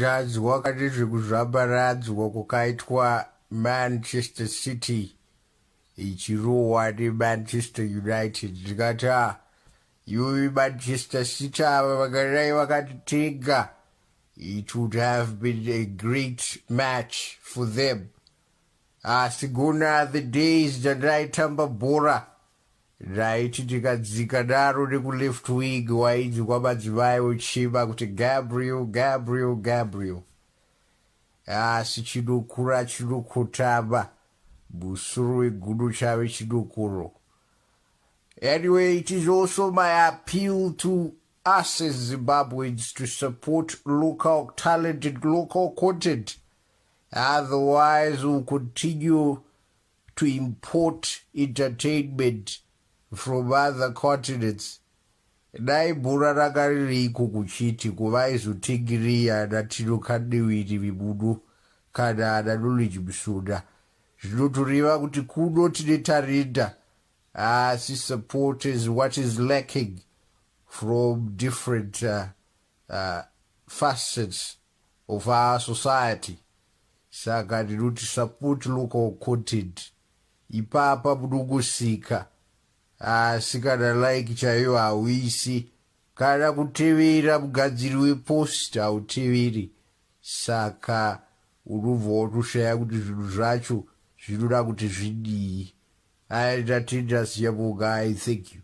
ndadzwa kati zvekuzvaparadzwa kukaitwa Manchester City ichirohwa neManchester United. Ndikati iwe Manchester City ava vakadai vakatitenga, it would have been a great match for them. Asi gona the days dandaitamba bhora ndaiti tikadzika daro nekuleft wing wainzi kwamadzimai uchima kuti Gabriel. Asi chinokura chinokotama, musoro wegudo chave chinokuro. Anyway, it is also my appeal to us as Zimbabweans to support local talent and local content. Otherwise, we'll continue to import entertainment from other continents. Dai bhora rakaririko kuchiti kuvaizotengereya ana Tino Kadewere Mibudu kana ana Knowledge Musoda. Zvinotoreva kuti kuno tine tarenda, asi support is what is lacking from different facets of our society. Saka ndinoti support local content, ipapa munongosika. Asi kana like chaiyo hauisi, kana kutevera mugadziri wepost hauteveri, saka unobva watoshaya kuti zvinhu zvacho zvinoda kuti zvidii. Ndatenda siyabonga. Thank you.